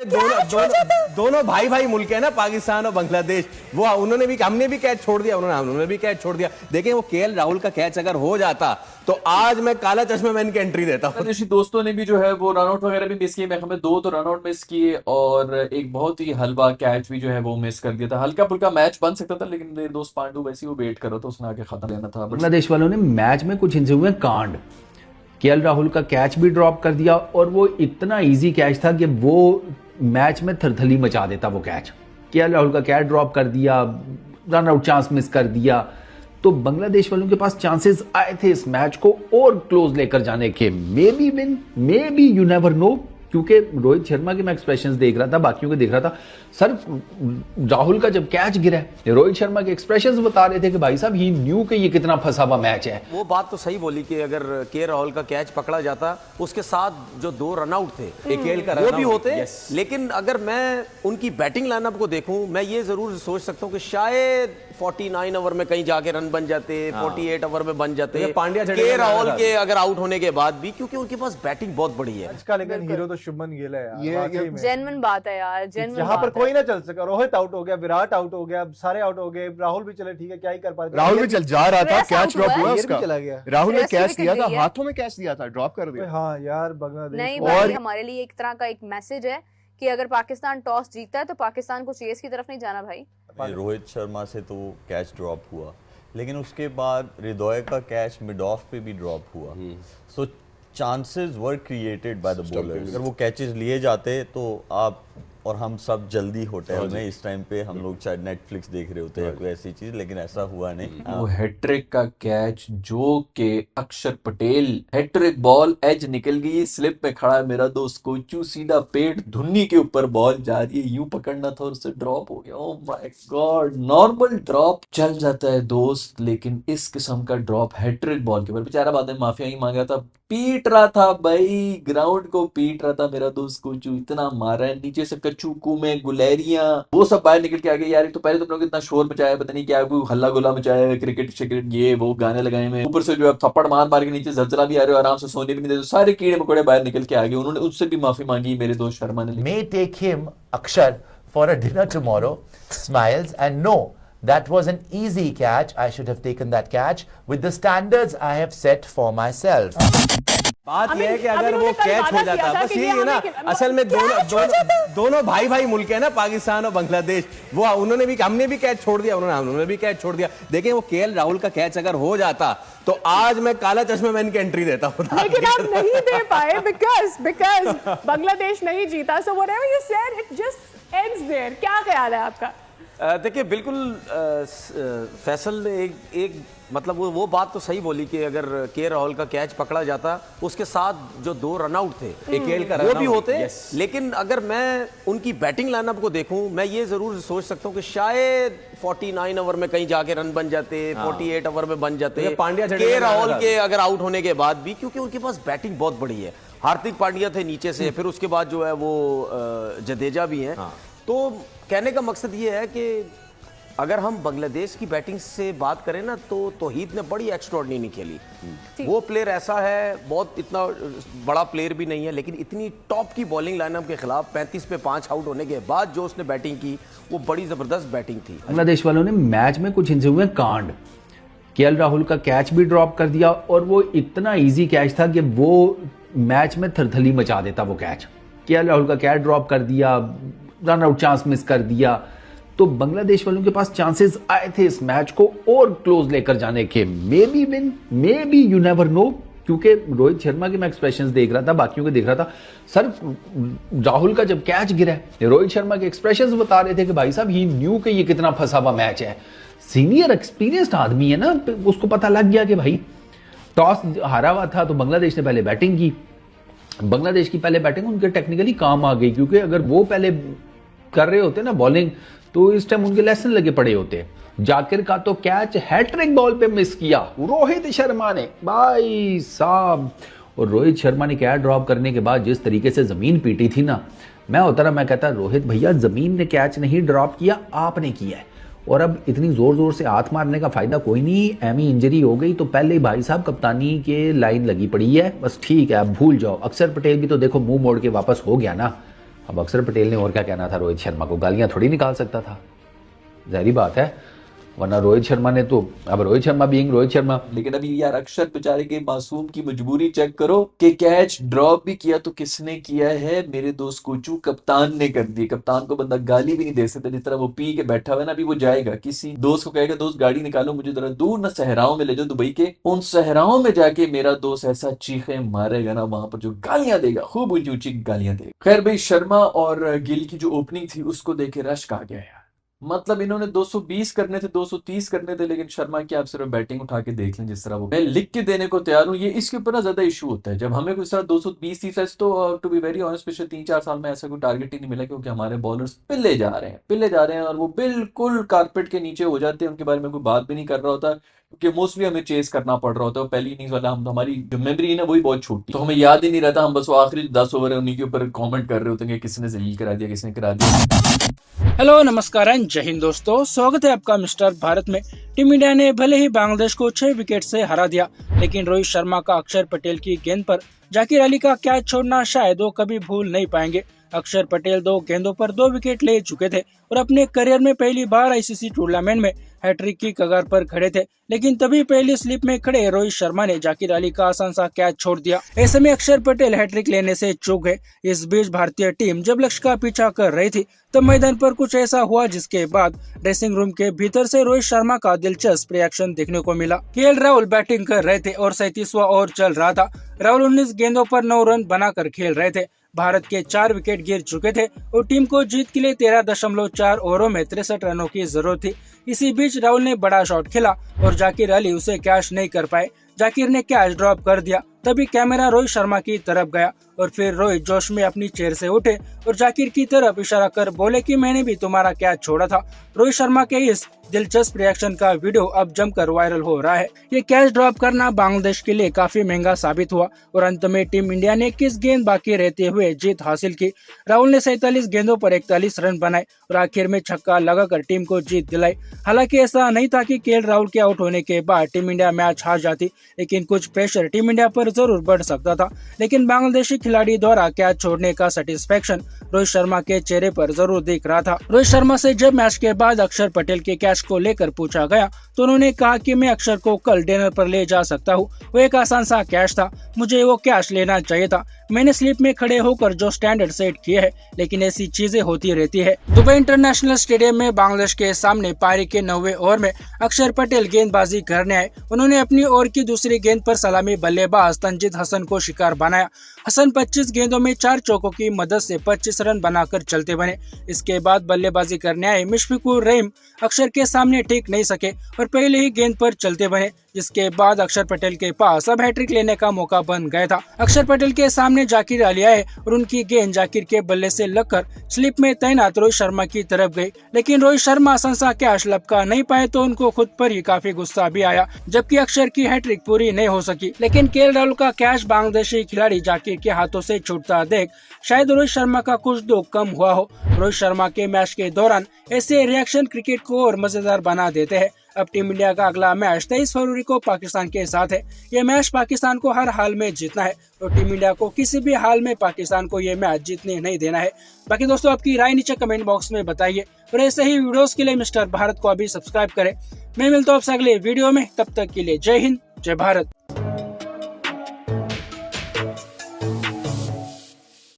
दोनों भाई भाई मुल्क है ना, पाकिस्तान और बांग्लादेश। वो हमने भी कैच छोड़ दिया, उन्होंने भी कैच छोड़ दिया। देखें, वो केएल राहुल का कैच अगर हो जाता तो आज मैं काला चश्मा मैन की एंट्री देता। बांग्लादेशी दोस्तों ने भी जो है वो रनआउट वगैरह भी मिस किए। मैं हमें 2 तो रनआउट मिस किए और एक बहुत ही हलवा कैच भी जो है वो मिस कर दिया था। हल्का फुल्का मैच बन सकता था, लेकिन मेरे दोस्त पांडु वैसे ही वो वेट कर रहा था, उसने आगे खत्म लेना था। बांग्लादेश वालों ने मैच में कुछ इनसे हुए कांड। केएल राहुल का कैच भी ड्रॉप कर दिया और वो इतना इजी कैच था कि वो मैच में थरथली मचा देता वो कैच। केएल राहुल का कैच ड्रॉप कर दिया, रन आउट चांस मिस कर दिया। तो बांग्लादेश वालों के पास चांसेस आए थे इस मैच को और क्लोज लेकर जाने के। May be win, may be, you never know. क्योंकि रोहित शर्मा के मैं एक्सप्रेशंस देख रहा था, बाकियों के देख रहा था। सर, राहुल का जब कैच गिरा है, रोहित शर्मा के एक्सप्रेशंस बता रहे थे कि भाई साहब ही न्यू कि ये कितना फंसा हुआ मैच है। वो बात तो सही बोली कि अगर के राहुल का कैच पकड़ा जाता, उसके साथ जो 2 रनआउट थे केएल का वो भी होते। लेकिन अगर मैं उनकी बैटिंग लाइनअप को देखूं, मैं ये जरूर सोच सकता हूं कि शायद 49 ओवर में कहीं जाके रन बन जाते, 48 ओवर में बन जाते पांड्या के राहुल के अगर आउट होने के बाद भी, क्योंकि उनके पास बैटिंग बहुत बड़ी है। इसका लेकिन हीरो तो शुभमन गिल है यार। ये जेन्युइन बात है यार, जेन्युइन यहाँ पर कोई ना चल सका। रोहित आउट हो गया, विराट आउट हो गया, सारे आउट हो गए। राहुल भी चले, ठीक है, क्या ही कर पाते। राहुल भी चल जा रहा था, कैच ड्रॉप हुआ उसका, उसका। चला गया। राहुल ने कैच दिया था, हाथों में कैच दिया था, ड्रॉप कर दिया। हाँ यार, बांग्लादेश नहीं भाई, हमारे लिए एक तरह का एक मैसेज है कि अगर पाकिस्तान टॉस जीतता है तो पाकिस्तान को चेस की तरफ नहीं जाना भाई। रोहित शर्मा से तो कैच ड्रॉप हुआ, लेकिन उसके बाद हृदय का कैच मिड ऑफ पे भी ड्रॉप हुआ। So chances were created by the bowlers. अगर वो कैचेस लिए जाते तो आप और हम सब जल्दी होटल में इस टाइम पे हम लोग शायद नेटफ्लिक्स देख रहे होते हैं, कोई ऐसी चीज, लेकिन ऐसा हुआ नहीं। वो हैट्रिक का कैच जो के अक्षर पटेल, हैट्रिक बॉल एज निकल गई, स्लिप पे खड़ा है मेरा दोस्त कोचू, सीधा पेट धुन्नी के ऊपर बॉल जा रही है, यूं पकड़ना था और उससे ड्रॉप हो गया। Oh my God, normal drop चल जाता है दोस्त, लेकिन इस किस्म का ड्रॉप हैट्रिक बॉल के ऊपर, बेचारा बाद में माफिया ही मांगा था, पीट रहा था भाई, ग्राउंड को पीट रहा था मेरा दोस्त कोचू, इतना मारा है नीचे से कचूकू में गुलेरियां, वो सब बाहर निकल के आ गए यार। तो पहले तुम लोग इतना शोर मचाया, पता नहीं क्या कोई हल्ला गुल्ला मचाया, क्रिकेट शिकेट ये वो गाने लगाए में, ऊपर से जो है थप्पड़ मार मार के नीचे जलजला भी आ रहे हो, आराम से सोने भी नहीं देते, सारे कीड़े मकोड़े बाहर निकल के आ गए। उन्होंने उससे भी माफी मांगी मेरे दोस्त शर्मा ने। May take him, Akshar, for a dinner tomorrow, smiles, and no, that was an easy catch. I should have taken that catch with the standards I have set for myself. बात यह है कि अगर वो कैच हो जाता, बस यही है ना। असल में दोनों भाई भाई मुल्क है ना, पाकिस्तान और बांग्लादेश। वो हमने भी कैच छोड़ दिया, उन्होंने भी कैच छोड़ दिया। देखें, वो केएल राहुल का कैच अगर हो जाता तो आज मैं काला चश्मा मैन की एंट्री देता हूं। लेकिन आप नहीं दे पाए बिकॉज बांग्लादेश नहीं जीता। So whatever you said, it just ends there. क्या ख्याल है आपका? देखिए, बिल्कुल फैसल ने एक मतलब वो बात तो सही बोली कि अगर के राहुल का कैच पकड़ा जाता, उसके साथ जो 2 रनआउट थे केएल का वो भी होते। लेकिन अगर मैं उनकी बैटिंग लाइनअप को देखूं, मैं ये जरूर सोच सकता हूं कि शायद 49 ओवर में कहीं जाके रन बन जाते, 48 ओवर में बन जाते पांड्या के राहुल के अगर आउट होने के बाद भी, क्योंकि उनके पास बैटिंग बहुत बड़ी है। हार्दिक पांड्या थे नीचे से, फिर उसके बाद जो है वो जडेजा भी हैं। तो कहने का मकसद ये है कि अगर हम बांग्लादेश की बैटिंग से बात करें ना, तो तौहीद ने बड़ी एक्स्ट्राऑर्डिनरी खेली। वो प्लेयर ऐसा है, बहुत इतना बड़ा प्लेयर भी नहीं है, लेकिन इतनी टॉप की बॉलिंग लाइनअप के खिलाफ 35 पे 5 आउट होने के बाद जो उसने बैटिंग की, वो बड़ी जबरदस्त बैटिंग थी। बांग्लादेश वालों ने मैच में कुछ इनसे हुए कांड। केएल राहुल का कैच भी ड्रॉप कर दिया और वो इतना इजी कैच था कि वो मैच में थरथली मचा देता वो कैच। केएल राहुल का कैच ड्रॉप कर दिया, रन आउट चांस मिस कर दिया। तो बांग्लादेश वालों के पास चांसेस आए थे इस मैच को और क्लोज लेकर जाने के। May be win, may be, you never know. क्योंकि रोहित शर्मा के मैं एक्सप्रेशंस देख रहा था, बाकियों के देख रहा था। सर, राहुल का जब कैच गिरा है, रोहित शर्मा के एक्सप्रेशंस बता रहे थे कि भाई साहब ही न्यू कि ये कितना फंसा हुआ मैच है। सीनियर एक्सपीरियंस्ड आदमी है ना, उसको पता लग गया कि भाई टॉस हारा हुआ था तो बांग्लादेश ने पहले बैटिंग की। बांग्लादेश की पहले बैटिंग उनके टेक्निकली काम आ गई, क्योंकि अगर वो पहले कर रहे होते ना बॉलिंग, तो इस टाइम उनके लेसन लगे पड़े होते। जाकिर का तो कैच हैट्रिक बॉल पे मिस किया रोहित शर्मा ने, भाई साहब। और रोहित शर्मा ने कैच ड्रॉप करने के बाद जिस तरीके से जमीन पीटी थी ना, मैं होता रहा, मैं कहता रोहित भैया जमीन ने कैच नहीं ड्रॉप किया, आपने किया है। और अब इतनी जोर जोर से हाथ मारने का फायदा कोई नहीं, एमी इंजरी हो गई तो पहले ही भाई साहब कप्तानी के लाइन लगी पड़ी है, बस ठीक है, अब भूल जाओ। अक्षर पटेल भी तो देखो मुंह मोड़ के वापस हो गया ना। अब अक्षर पटेल ने और क्या कहना था रोहित शर्मा को, गालियां थोड़ी निकाल सकता था, जाहिर बात है, वरना रोहित शर्मा ने तो, अब रोहित शर्मा बीइंग रोहित शर्मा। लेकिन अभी यार अक्षर बेचारे के मासूम की मजबूरी चेक करो कि कैच ड्रॉप भी किया तो किसने किया है, मेरे दोस्त कोचू कप्तान ने कर दी। कप्तान को बंदा गाली भी नहीं दे सकता, जिस तरह वो पी के बैठा हुआ है ना, अभी वो जाएगा किसी दोस्त को कहेगा दोस्त गाड़ी निकालो मुझे जरा दूर ना सहराओं में ले जाओ दुबई के, उन सहराओं में जाके मेरा दोस्त ऐसा चीखे मारेगा ना, वहां पर जो गालियां देगा, खूब ऊंची ऊंची गालियां देगा। खैर भाई, शर्मा और गिल की जो ओपनिंग थी उसको देखे रश्क आ गया यार। मतलब इन्होंने 220 करने थे, 230 करने थे, लेकिन शर्मा की आप सिर्फ बैटिंग उठा के देख लें जिस तरह वो, मैं लिख के देने को तैयार हूँ। ये इसके ऊपर ना ज्यादा इशू होता है जब हमें कोई तरह 220-30, तो टू बी वेरी ऑनेस्ट पिछले 3-4 साल में ऐसा कोई टारगेट ही नहीं मिला, क्योंकि हमारे बॉलर्स पिल्ले जा रहे हैं और वो बिल्कुल कारपेट के नीचे हो जाते हैं, उनके बारे में कोई बात भी नहीं कर रहा होता, क्योंकि मोस्टली हमें चेस करना पड़ रहा होता है। पहली इनिंग्स वाला हम, हमारी जो मेमोरी है ना वही बहुत छोटी, तो हमें याद ही नहीं रहता, हम बस वो आखिरी 10 ओवर है उन्हीं के ऊपर कमेंट कर रहे होते हैं कि किसने जलील करा दिया, किसने करा दिया। हेलो नमस्कार एंड जय हिंद दोस्तों, स्वागत है आपका मिस्टर भारत में। टीम इंडिया ने भले ही बांग्लादेश को 6 विकेट से हरा दिया, लेकिन रोहित शर्मा का अक्षर पटेल की गेंद पर जाकिर अली का कैच छोड़ना शायद वो कभी भूल नहीं पाएंगे। अक्षर पटेल 2 गेंदों पर 2 विकेट ले चुके थे और अपने करियर में पहली बार आईसीसी टूर्नामेंट में हैट्रिक की कगार पर खड़े थे, लेकिन तभी पहली स्लिप में खड़े रोहित शर्मा ने जाकिर अली का आसान सा कैच छोड़ दिया। ऐसे में अक्षर पटेल हैट्रिक लेने से चूक गए। इस बीच भारतीय टीम जब लक्ष्य का पीछा कर रही थी तब मैदान पर कुछ ऐसा हुआ जिसके बाद ड्रेसिंग रूम के भीतर से रोहित शर्मा का दिलचस्प रिएक्शन देखने को मिला। केएल राहुल बैटिंग कर रहे थे और 37वां ओवर चल रहा था। राहुल 19 गेंदों पर 9 रन बनाकर खेल रहे थे। भारत के 4 विकेट गिर चुके थे और टीम को जीत के लिए 13.4 ओवरों में 63 रनों की जरूरत थी। इसी बीच राहुल ने बड़ा शॉट खेला और जाकिर अली उसे कैच नहीं कर पाए। जाकिर ने कैच ड्रॉप कर दिया, तभी कैमरा रोहित शर्मा की तरफ गया और फिर रोहित जोश में अपनी चेयर से उठे और जाकिर की तरफ इशारा कर बोले कि मैंने भी तुम्हारा कैच छोड़ा था। रोहित शर्मा के इस दिलचस्प रिएक्शन का वीडियो अब जमकर वायरल हो रहा है। ये कैच ड्रॉप करना बांग्लादेश के लिए काफी महंगा साबित हुआ और अंत में टीम इंडिया ने 21 गेंद बाकी रहते हुए जीत हासिल की। राहुल ने 47 गेंदों पर 41 रन बनाए और आखिर में छक्का लगाकर टीम को जीत दिलाई। हालांकि ऐसा नहीं था कि केएल राहुल के आउट होने के बाद टीम इंडिया मैच हार जाती, लेकिन कुछ प्रेशर टीम इंडिया पर जरूर बढ़ सकता था। लेकिन बांग्लादेशी खिलाड़ी द्वारा कैच छोड़ने का सेटिस्फेक्शन रोहित शर्मा के चेहरे पर जरूर दिख रहा था। रोहित शर्मा से जब मैच के बाद अक्षर पटेल के कैच को लेकर पूछा गया तो उन्होंने कहा कि मैं अक्षर को कल डिनर पर ले जा सकता हूँ, वो एक आसान सा कैच था, मुझे वो कैच लेना चाहिए था, मैंने स्लिप में खड़े होकर जो स्टैंडर्ड सेट किए हैं, लेकिन ऐसी चीजें होती रहती है। दुबई इंटरनेशनल स्टेडियम में बांग्लादेश के सामने पारी के 9वें ओवर में अक्षर पटेल गेंदबाजी करने आए। उन्होंने अपनी ओवर की दूसरी गेंद पर सलामी बल्लेबाज तंजीद हसन को शिकार बनाया। हसन 25 गेंदों में 4 चौकों की मदद से 25 रन बनाकर चलते बने। इसके बाद बल्लेबाजी करने आए मुशफिकुर रहीम अक्षर के सामने टिक नहीं सके और पहले ही गेंद पर चलते बने, जिसके बाद अक्षर पटेल के पास अब हैट्रिक लेने का मौका बन गया था। अक्षर पटेल के सामने जाकिर अली आए और उनकी गेंद जाकिर के बल्ले से लगकर स्लिप में तैनात रोहित शर्मा की तरफ गई, लेकिन रोहित शर्मा आसान सा कैच लपका नहीं पाए तो उनको खुद पर ही काफी गुस्सा भी आया, जबकि अक्षर की हैट्रिक पूरी नहीं हो सकी। लेकिन केएल राहुल का कैच बांग्लादेशी खिलाड़ी जाकिर के हाथों से छूटता देख शायद रोहित शर्मा का कुछ दुख कम हुआ हो। रोहित शर्मा के मैच के दौरान ऐसे रिएक्शन क्रिकेट को और मजेदार बना देते हैं। अब टीम इंडिया का अगला मैच 23 फरवरी को पाकिस्तान के साथ है। ये मैच पाकिस्तान को हर हाल में जीतना है और टीम इंडिया को किसी भी हाल में पाकिस्तान को ये मैच जीतने नहीं देना है। बाकी दोस्तों, आपकी राय नीचे कमेंट बॉक्स में बताइए और ऐसे ही वीडियोस के लिए मिस्टर भारत को अभी सब्सक्राइब करें। मैं मिलता हूँ आपसे अगले वीडियो में, तब तक के लिए जय हिंद, जय भारत।